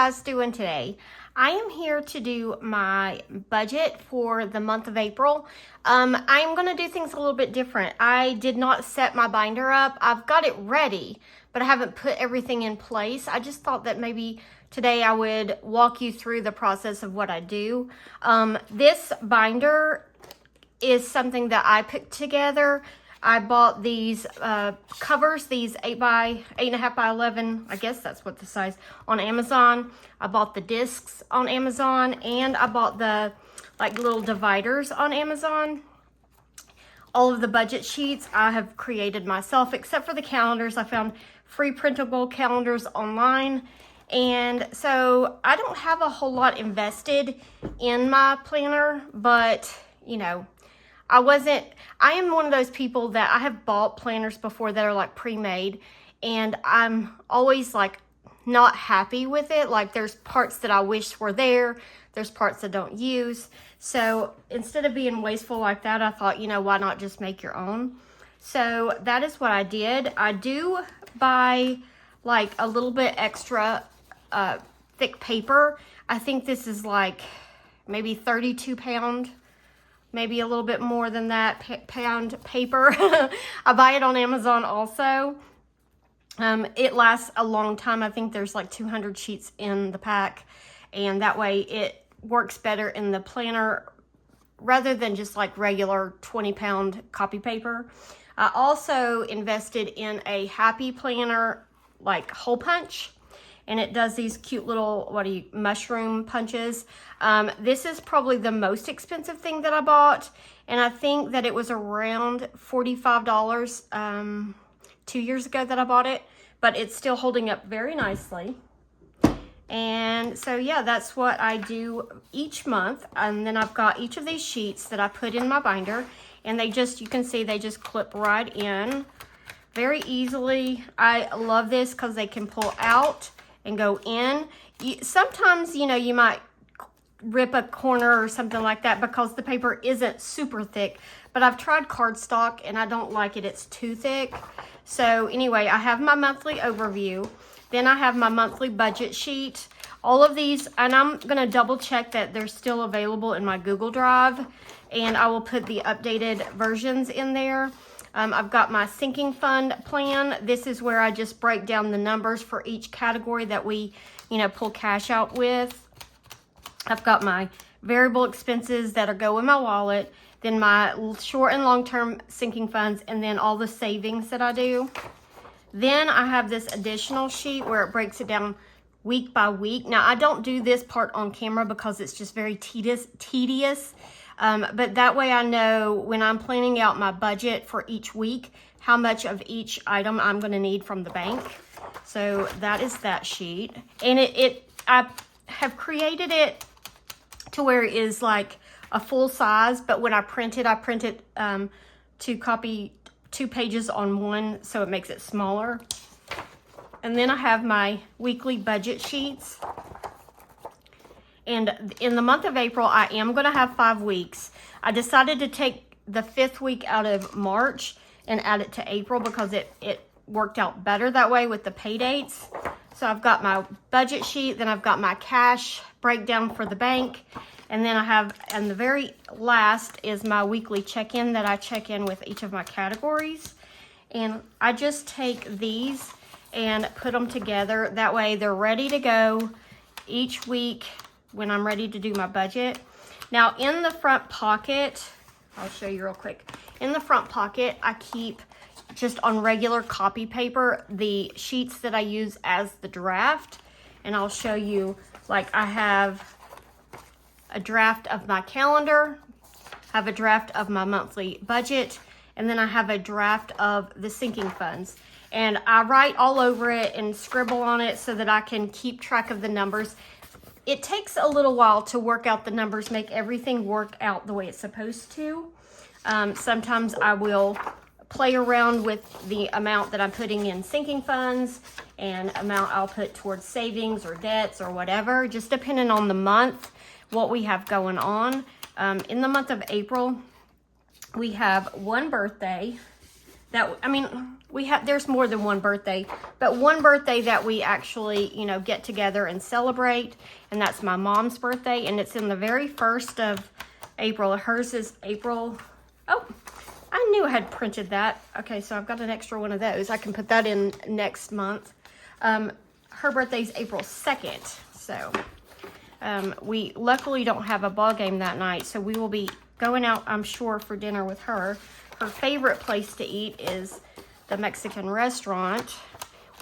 guys doing today? I am here to do my budget for the month of April. I'm going to do things a little bit different. I did not set my binder up. I've got it ready, but I haven't put everything in place. I just thought that maybe today I would walk you through the process of what I do. This binder is something that I put together. I bought these covers, these 8.5 by 11, I guess that's what the size, on Amazon. I bought the discs on Amazon, and I bought the like little dividers on Amazon. All of the budget sheets I have created myself, except for the calendars. I found free printable calendars online. And so I don't have a whole lot invested in my planner, but you know, I am one of those people that I have bought planners before that are like pre-made, and I'm always like not happy with it. Like there's parts that I wish were there. There's parts I don't use. So instead of being wasteful like that, I thought, you know, why not just make your own? So that is what I did. I do buy like a little bit extra thick paper. I think this is like maybe 32 pound, maybe a little bit more than that pound paper. I buy it on Amazon also. It lasts a long time. I think there's like 200 sheets in the pack, and that way it works better in the planner rather than just like regular 20-pound copy paper. I also invested in a Happy Planner like hole punch, and it does these cute little, mushroom punches. This is probably the most expensive thing that I bought, and I think that it was around $45 2 years ago that I bought it, but it's still holding up very nicely. And so yeah, that's what I do each month. And then I've got each of these sheets that I put in my binder, and you can see they just clip right in very easily. I love this because they can pull out and go in. Sometimes, you know, you might rip a corner or something like that because the paper isn't super thick, but I've tried cardstock and I don't like it. It's too thick. So anyway, I have my monthly overview. Then I have my monthly budget sheet. All of these, and I'm gonna double check that they're still available in my Google Drive, and I will put the updated versions in there. I've got my sinking fund plan. This is where I just break down the numbers for each category that we, you know, pull cash out with. I've got my variable expenses that go in my wallet, then my short and long-term sinking funds, and then all the savings that I do. Then I have this additional sheet where it breaks it down week by week. Now, I don't do this part on camera because it's just very tedious. But that way I know when I'm planning out my budget for each week, how much of each item I'm going to need from the bank. So that is that sheet. And I have created it to where it is like a full size, but when I print it to copy 2 pages on one, so it makes it smaller. And then I have my weekly budget sheets. And in the month of April, I am going to have 5 weeks. I decided to take the 5th week out of March and add it to April because it worked out better that way with the pay dates. So I've got my budget sheet, then I've got my cash breakdown for the bank, and then I have, and the very last is my weekly check-in that I check in with each of my categories. And I just take these and put them together. That way they're ready to go each week when I'm ready to do my budget. Now in the front pocket, I'll show you real quick. In the front pocket, I keep just on regular copy paper the sheets that I use as the draft. And I'll show you, like I have a draft of my calendar, I have a draft of my monthly budget, and then I have a draft of the sinking funds. And I write all over it and scribble on it so that I can keep track of the numbers. It takes a little while to work out the numbers, make everything work out the way it's supposed to. Sometimes I will play around with the amount that I'm putting in sinking funds and amount I'll put towards savings or debts or whatever, just depending on the month, what we have going on. In the month of April, we have one birthday. that, I mean, there's more than one birthday, but one birthday that we actually, you know, get together and celebrate, and that's my mom's birthday, and it's in the very first of April. Hers is April, oh, I knew I had printed that. Okay, so I've got an extra one of those. I can put that in next month. Her birthday's April 2nd, so we luckily don't have a ball game that night, so we will be going out, I'm sure, for dinner with her. Her favorite place to eat is the Mexican restaurant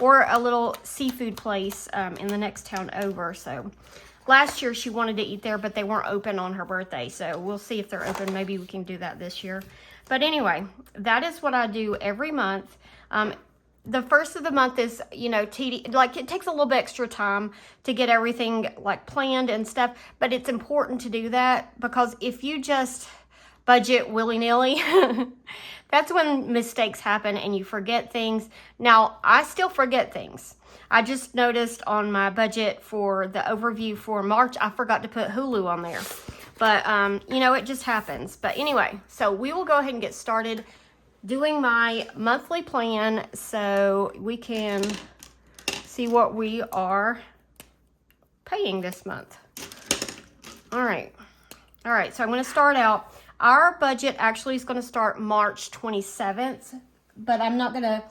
or a little seafood place in the next town over. So last year she wanted to eat there, but they weren't open on her birthday. So we'll see if they're open. Maybe we can do that this year. But anyway, that is what I do every month. The first of the month is, you know, like it takes a little bit extra time to get everything like planned and stuff, but it's important to do that, because if you just budget willy-nilly, that's when mistakes happen and you forget things. Now, I still forget things. I just noticed on my budget for the overview for March, I forgot to put Hulu on there. But, you know, it just happens. But anyway, so we will go ahead and get started doing my monthly plan so we can see what we are paying this month. All right, so I'm going to start out. Our budget actually is going to start March 27th, but I'm not going to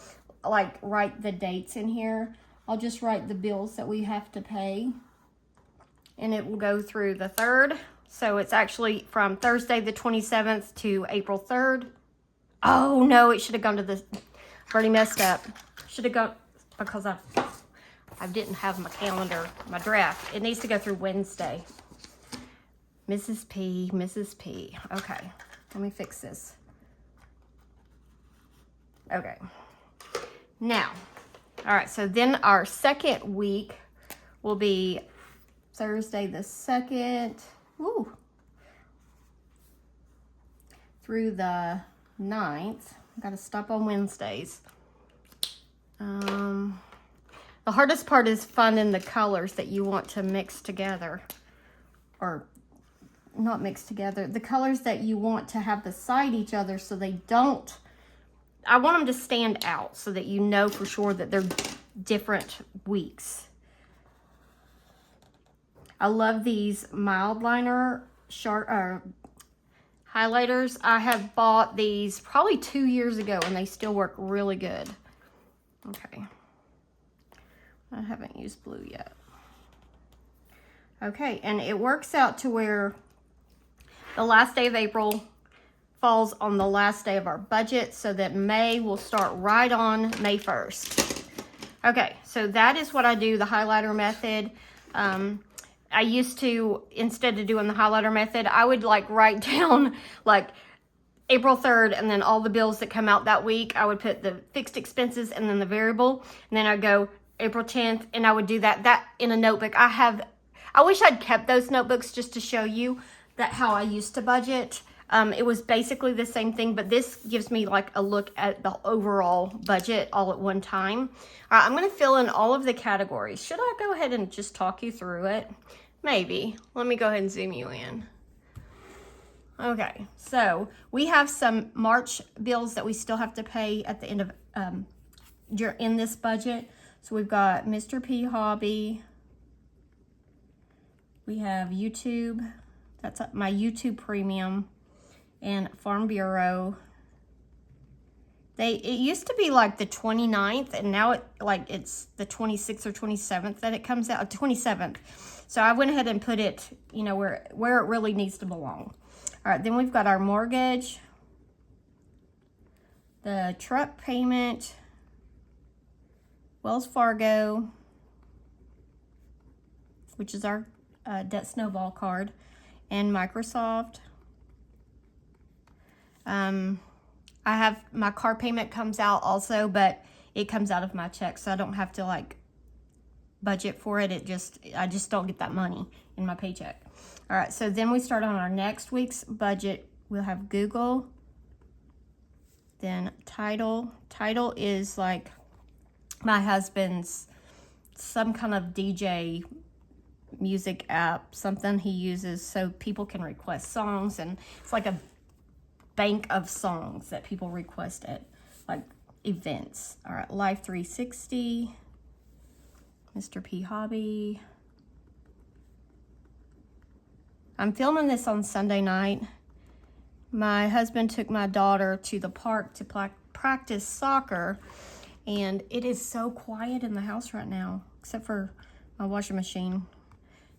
like write the dates in here. I'll just write the bills that we have to pay, and it will go through the 3rd. So it's actually from Thursday the 27th to April 3rd. Oh no, it should have gone to the, I've already messed up. Should have gone, because I didn't have my calendar, my draft. It needs to go through Wednesday. Mrs. P. Okay, let me fix this. Okay. Now, all right, so then our second week will be Thursday the 2nd, through the 9th. I gotta stop on Wednesdays. The hardest part is finding the colors that you want to mix together, or not mixed together, the colors that you want to have beside each other so they don't, I want them to stand out so that you know for sure that they're different weeks. I love these mild liner highlighters. I have bought these probably 2 years ago and they still work really good. Okay, I haven't used blue yet. Okay, and it works out to where the last day of April falls on the last day of our budget, so that May will start right on May 1st. Okay, so that is what I do, the highlighter method. I used to, instead of doing the highlighter method, I would like write down like April 3rd and then all the bills that come out that week. I would put the fixed expenses and then the variable, and then I'd go April 10th, and I would do that in a notebook. I wish I'd kept those notebooks just to show you that how I used to budget. It was basically the same thing, but this gives me like a look at the overall budget all at one time. All right, I'm gonna fill in all of the categories. Should I go ahead and just talk you through it? Maybe. Let me go ahead and zoom you in. Okay, so we have some March bills that we still have to pay at the end of, in this budget. So we've got Mr. P Hobby. We have YouTube. That's my YouTube Premium, and Farm Bureau. It used to be like the 29th, and now it's the 26th or 27th that it comes out, 27th. So I went ahead and put it, you know, where it really needs to belong. All right, then we've got our mortgage, the truck payment, Wells Fargo, which is our debt snowball card, and Microsoft. I have my car payment comes out also, but it comes out of my check, so I don't have to like budget for it. I just don't get that money in my paycheck. All right, so then we start on our next week's budget. We'll have Google, then Tidal. Tidal is like my husband's some kind of DJ music app, something he uses so people can request songs, and it's like a bank of songs that people request at like events. All right, Life 360, Mr. P Hobby. I'm filming this on Sunday night. My husband took my daughter to the park to practice soccer, and it is so quiet in the house right now, except for my washing machine.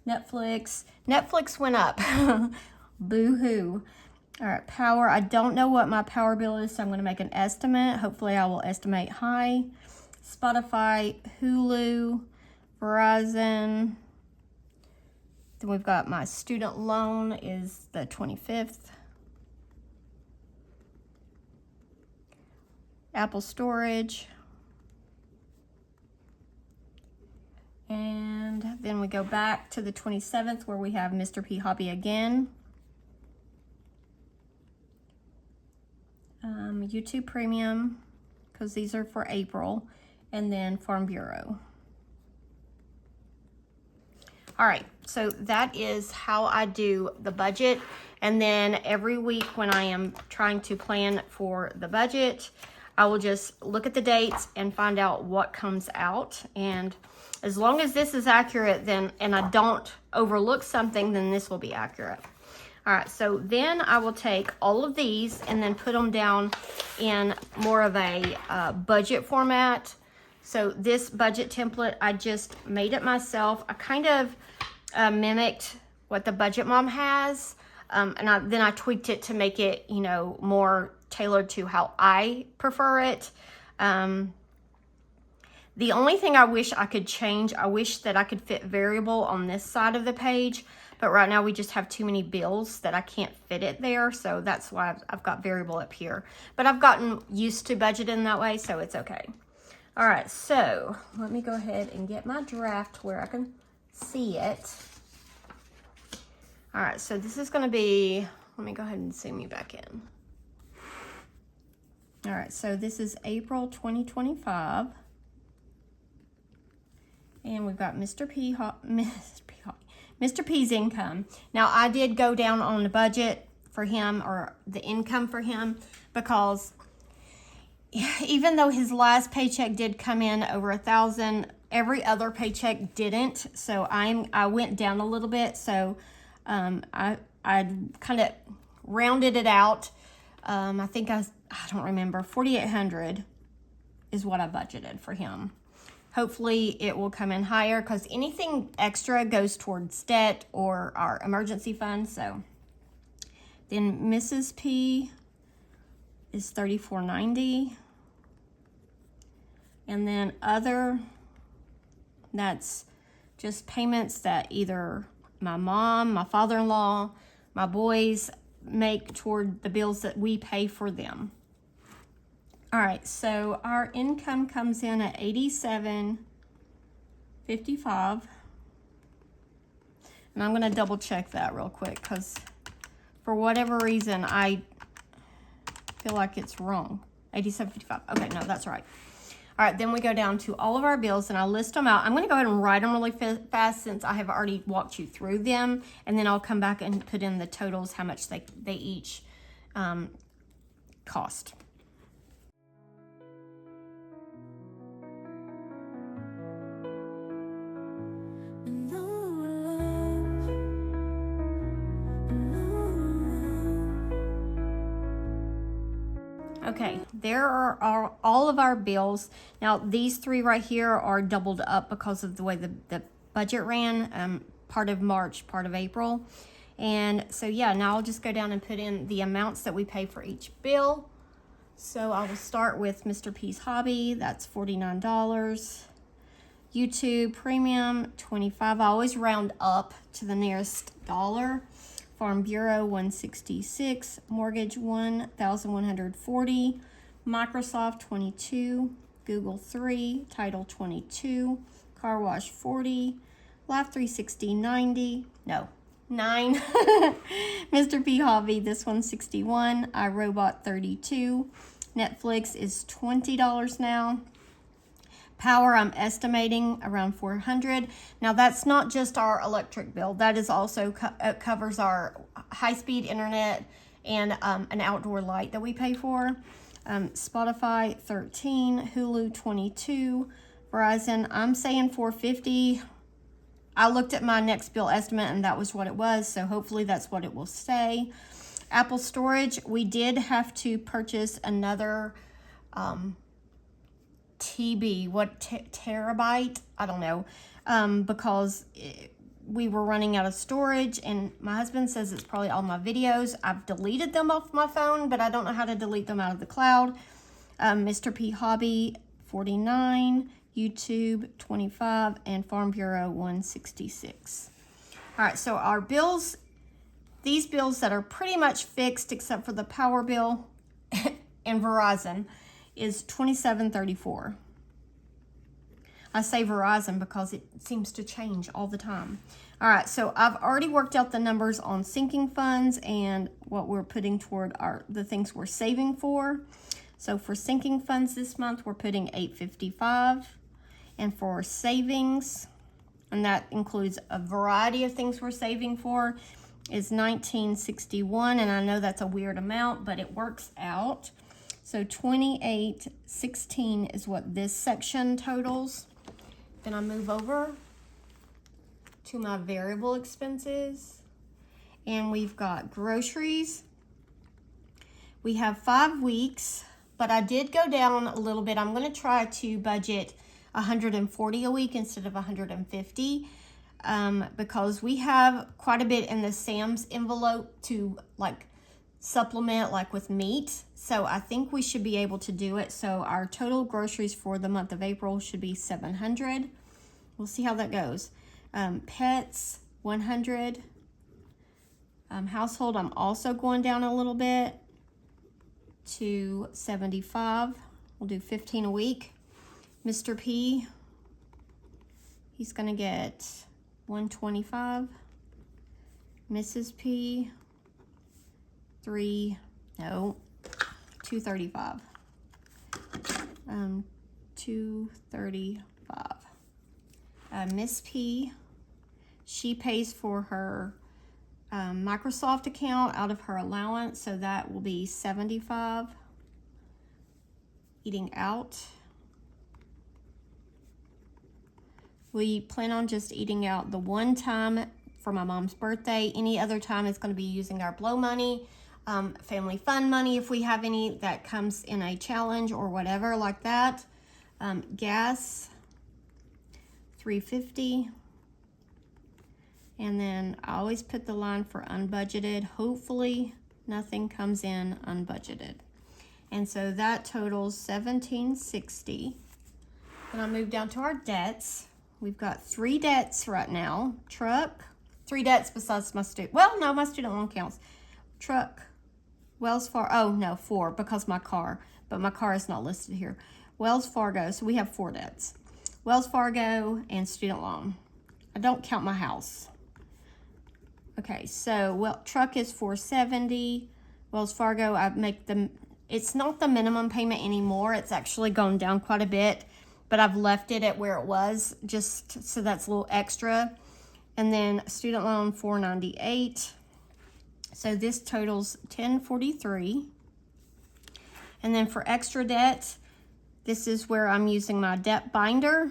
Netflix went up. Boo-hoo. All right, power. I don't know what my power bill is, so I'm going to make an estimate. Hopefully I will estimate high. Spotify, Hulu, Verizon. Then we've got my student loan is the 25th. Apple storage. And then we go back to the 27th where we have Mr. P Hobby again. YouTube Premium, because these are for April. And then Farm Bureau. All right, so that is how I do the budget. And then every week when I am trying to plan for the budget, I will just look at the dates and find out what comes out. And as long as this is accurate, then, and I don't overlook something, then this will be accurate. All right, so then I will take all of these and then put them down in more of a budget format. So this budget template, I just made it myself. I kind of mimicked what the Budget Mom has, and then I tweaked it to make it, you know, more tailored to how I prefer it. The only thing I wish I could change, I wish that I could fit variable on this side of the page, but right now we just have too many bills that I can't fit it there, so that's why I've got variable up here. But I've gotten used to budgeting that way, so it's okay. All right, so let me go ahead and get my draft where I can see it. All right, so this is going to be, let me go ahead and zoom you back in. All right, so this is April 2025. And we've got Mr. P's income. Now, I did go down on the budget for him, or the income for him, because even though his last paycheck did come in over $1,000, every other paycheck didn't. So I went down a little bit. So I kind of rounded it out. I think I don't remember, $4,800 is what I budgeted for him. Hopefully it will come in higher, because anything extra goes towards debt or our emergency fund. So then Mrs. P is $34.90. And then other, that's just payments that either my mom, my father-in-law, my boys make toward the bills that we pay for them. All right, so our income comes in at $87.55. And I'm gonna double check that real quick, because for whatever reason, I feel like it's wrong. $87.55, okay, no, that's right. All right, then we go down to all of our bills and I list them out. I'm gonna go ahead and write them really fast since I have already walked you through them, and then I'll come back and put in the totals, how much they each cost. Okay, there are all of our bills. Now, these three right here are doubled up because of the way the budget ran, part of March, part of April. And so, yeah, now I'll just go down and put in the amounts that we pay for each bill. So I will start with Mr. P's Hobby. That's $49. YouTube Premium, $25. I always round up to the nearest dollar. Farm Bureau, $166. Mortgage, $1,140. Microsoft, $22. Google, $3. Title, $22. Car Wash, $40. Life 360, $90. No, $9. Mr. P Hobby, this one's $61. iRobot, $32. Netflix is $20 now. Power, I'm estimating around $400. Now, that's not just our electric bill. That is also covers our high-speed internet and an outdoor light that we pay for. Spotify 13, Hulu 22, Verizon, I'm saying $450. I looked at my next bill estimate and that was what it was, so hopefully that's what it will say. Apple storage, we did have to purchase another terabyte, I don't know, because we were running out of storage, and my husband says it's probably all my videos. I've deleted them off my phone, but I don't know how to delete them out of the cloud. Mr. P Hobby 49, YouTube 25, and Farm Bureau 166. All right, so our bills, these bills that are pretty much fixed except for the power bill and Verizon, is $27.34. I say Verizon because it seems to change all the time. All right, so I've already worked out the numbers on sinking funds and what we're putting toward the things we're saving for. So for sinking funds this month, we're putting $855, and for savings, and that includes a variety of things we're saving for, is $19.61, and I know that's a weird amount, but it works out. So $28.16 is what this section totals. Then I move over to my variable expenses, and we've got groceries. We have 5 weeks, but I did go down a little bit. I'm going to try to budget $140 a week instead of $150, because we have quite a bit in the Sam's envelope to like supplement, like with meat. So I think we should be able to do it. So our total groceries for the month of April should be $700. We'll see how that goes. Pets, $100. Household, I'm also going down a little bit to $75. We'll do $15 a week. Mr. P, he's gonna get $125. Mrs. P, $235. $235. Miss P, she pays for her Microsoft account out of her allowance, so that will be $75. Eating out, we plan on just eating out the one time for my mom's birthday. Any other time is going to be using our blow money, family fund money if we have any that comes in a challenge or whatever like that. Gas, $350. And then I always put the line for unbudgeted. Hopefully nothing comes in unbudgeted. And so that totals $17.60. And I move down to our debts. We've got 3 debts right now. Truck, 3 debts besides my student. Well, no, my student loan counts. Truck, Wells Fargo. Oh, no, 4 because my car. But my car is not listed here. Wells Fargo. So we have 4 debts. Wells Fargo and student loan. I don't count my house. Okay, so truck is $470. Wells Fargo, I make them. It's not the minimum payment anymore. It's actually gone down quite a bit, but I've left it at where it was just so that's a little extra. And then student loan $498. So this totals $1043. And then for extra debt, this is where I'm using my debt binder.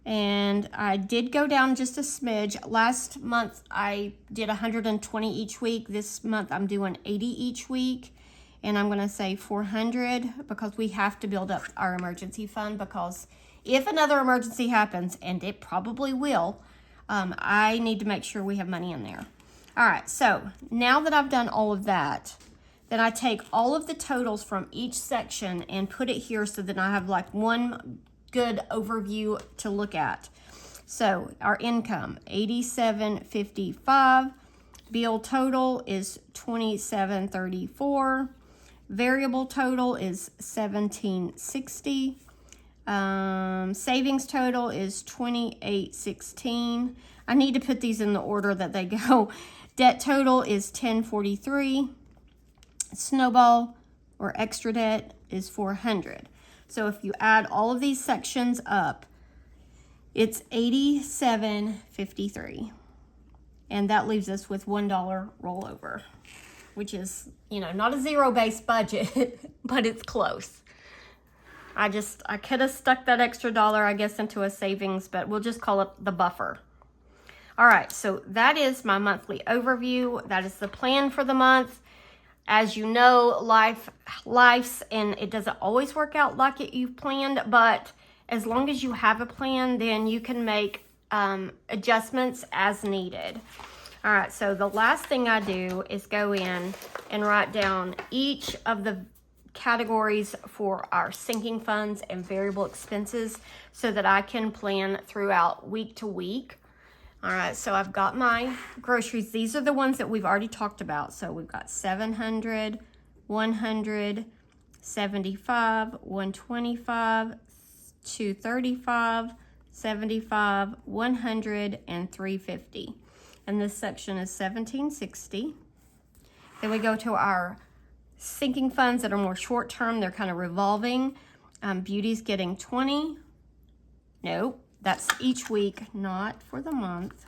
And I did go down just a smidge. Last month I did 120 each week. This month I'm doing 80 each week. And I'm gonna say 400 because we have to build up our emergency fund, because if another emergency happens, and it probably will, I need to make sure we have money in there. All right, so now that I've done all of that, then I take all of the totals from each section and put it here so that I have like one good overview to look at. So our income, $87.55. Bill total is $27.34. Variable total is $17.60. Savings total is $28.16. I need to put these in the order that they go. Debt total is $10.43. Snowball or extra debt is $400. So if you add all of these sections up, it's $87.53. And that leaves us with $1 rollover. which is, you know, not a zero-based budget, but it's close. I could have stuck that extra dollar, I guess, into a savings, but we'll just call it the buffer. All right, so that is my monthly overview. That is the plan for the month. As you know, life's, and it doesn't always work out like you've planned, but as long as you have a plan, then you can make adjustments as needed. All right, so the last thing I do is go in and write down each of the categories for our sinking funds and variable expenses so that I can plan throughout week to week. All right, so I've got my groceries. These are the ones that we've already talked about. So we've got 700, 100, 75, 125, 235, 75, 100, and 350. And this section is 1760. Then we go to our sinking funds that are more short-term. They're kind of revolving. Beauty's getting 20. Nope. That's each week, not for the month.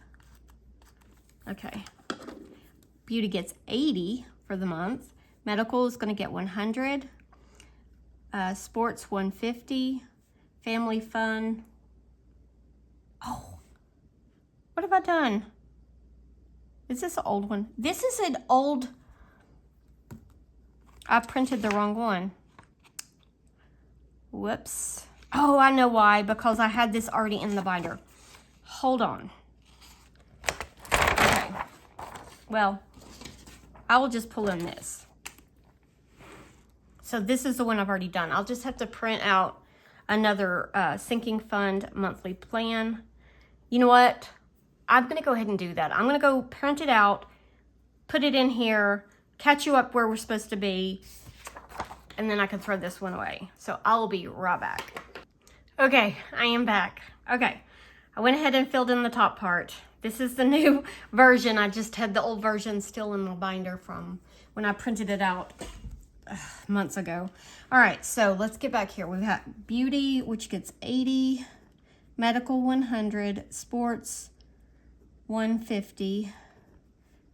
Okay. Beauty gets 80 for the month. Medical is going to get 100. Sports 150. Family fun. Oh, what have I done? Is this an old one? This is an old. I printed the wrong one. Whoops. Oh, I know why, because I had this already in the binder. Hold on. Okay. Well, I will just pull in this. So this is the one I've already done. I'll just have to print out another sinking fund monthly plan. You know what? I'm going to go ahead and do that. I'm going to go print it out, put it in here, catch you up where we're supposed to be, and then I can throw this one away. So I'll be right back. Okay, I am back. Okay, I went ahead and filled in the top part. This is the new version. I just had the old version still in my binder from when I printed it out months ago. All right, so let's get back here. We've got beauty, which gets 80, medical 100, sports 150,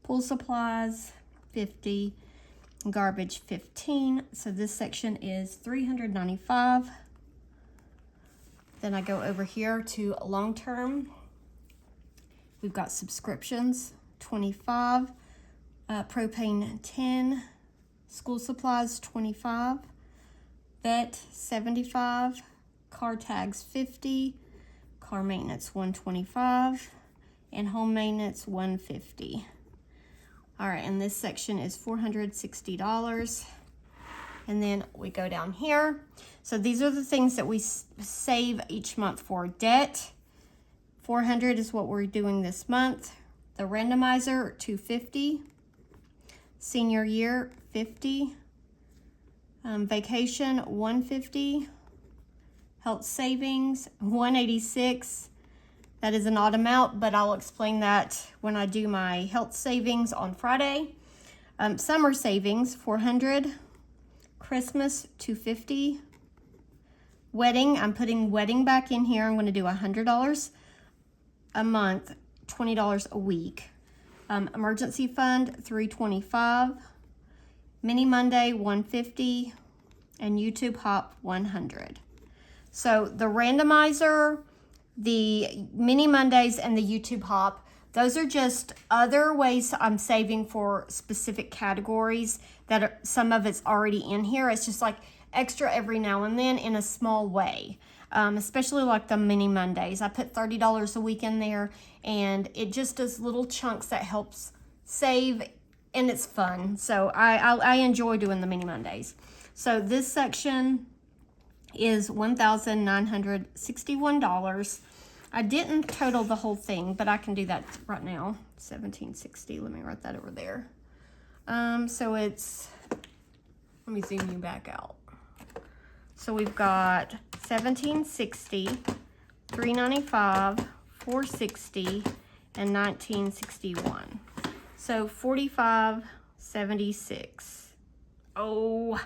pool supplies 50, garbage 15. So this section is 395. Then I go over here to long-term. We've got subscriptions 25, propane 10, school supplies 25, vet 75, car tags 50, car maintenance 125, and home maintenance 150. All right, and this section is $460. And then we go down here. So these are the things that we save each month for. Debt, 400 is what we're doing this month. The randomizer, 250. Senior year, 50. Vacation, 150. Health savings, 186. That is an odd amount, but I'll explain that when I do my health savings on Friday. Summer savings, 400. Christmas, 250. Wedding, I'm putting wedding back in here. I'm going to do $100 a month, $20 a week. Emergency fund, 325. Mini Monday, 150. And YouTube Hop, 100. So the randomizer, the Mini Mondays, and the YouTube Hop, those are just other ways I'm saving for specific categories that are, some of it's already in here. It's just like extra every now and then in a small way, especially like the Mini Mondays. I put $30 a week in there, and it just does little chunks that helps save, and it's fun. So I enjoy doing the Mini Mondays. So this section is $1,961. I didn't total the whole thing, but I can do that right now. 1760, let me write that over there. So it's, let me zoom you back out. So we've got 1760, 395, 460, and 1961. So 4576. Oh,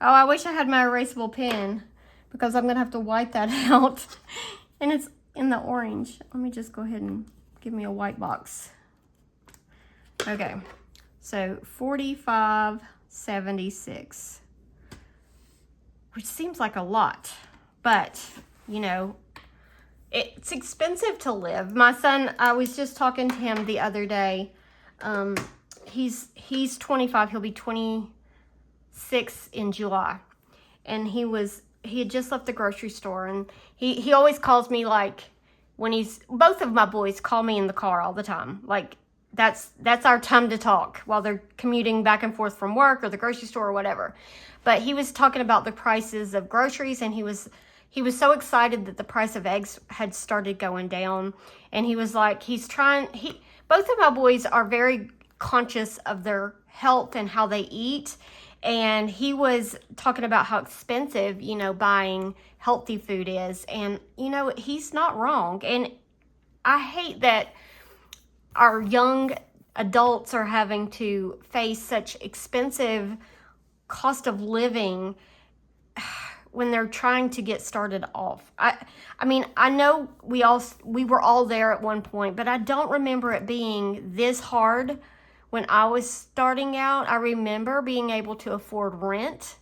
I wish I had my erasable pen, because I'm gonna have to wipe that out. And it's in the orange. Let me just go ahead and give me a white box. Okay, So $45.76, which seems like a lot, but you know, it's expensive to live. My son, I was just talking to him the other day. He's 25. He'll be 26 in July, and he had just left the grocery store, and he always calls me, like, when both of my boys call me in the car all the time. Like, that's our time to talk while they're commuting back and forth from work or the grocery store or whatever. But he was talking about the prices of groceries, and he was so excited that the price of eggs had started going down. And he was like, both of my boys are very conscious of their health and how they eat. And he was talking about how expensive, you know, buying healthy food is. And, you know, he's not wrong. And I hate that our young adults are having to face such expensive cost of living when they're trying to get started off. I mean, I know we were all there at one point, but I don't remember it being this hard when I was starting out. I remember being able to afford rent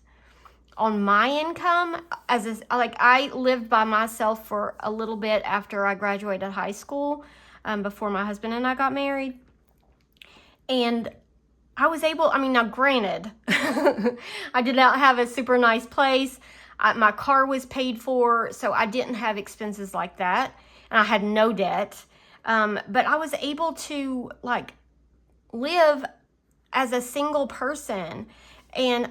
on my income. I lived by myself for a little bit after I graduated high school, before my husband and I got married. And I was able, I mean, now granted, I did not have a super nice place. My car was paid for, so I didn't have expenses like that. And I had no debt. But I was able to, like, live as a single person. And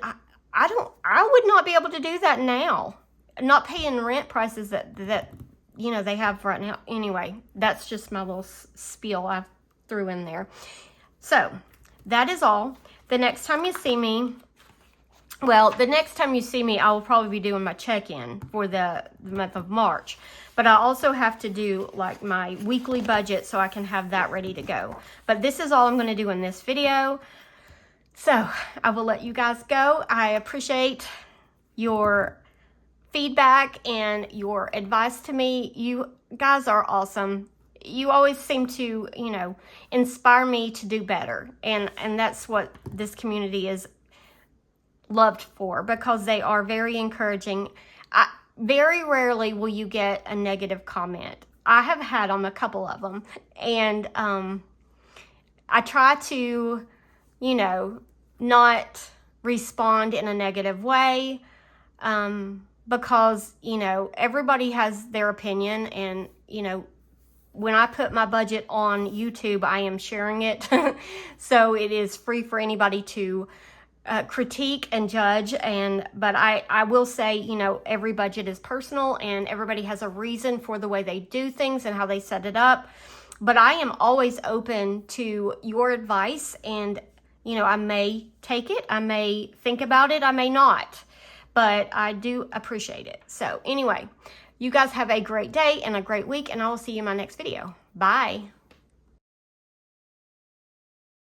I would not be able to do that now. Not paying rent prices that you know, they have right now. Anyway, that's just my little spiel I threw in there. So, that is all. The next time you see me, I will probably be doing my check-in for the month of March. But I also have to do, like, my weekly budget so I can have that ready to go. But this is all I'm going to do in this video. So, I will let you guys go. I appreciate your feedback and your advice to me. You guys are awesome. You always seem to, you know, inspire me to do better. And that's what this community is loved for, because they are very encouraging. Very rarely will you get a negative comment. I have had a couple of them. And I try to, you know, not respond in a negative way, because, you know, everybody has their opinion. And, you know, when I put my budget on YouTube, I am sharing it. So it is free for anybody to critique and judge. But I will say, you know, every budget is personal, and everybody has a reason for the way they do things and how they set it up. But I am always open to your advice, and, you know, I may take it, I may think about it, I may not, but I do appreciate it. So anyway, you guys have a great day and a great week, and I will see you in my next video. Bye.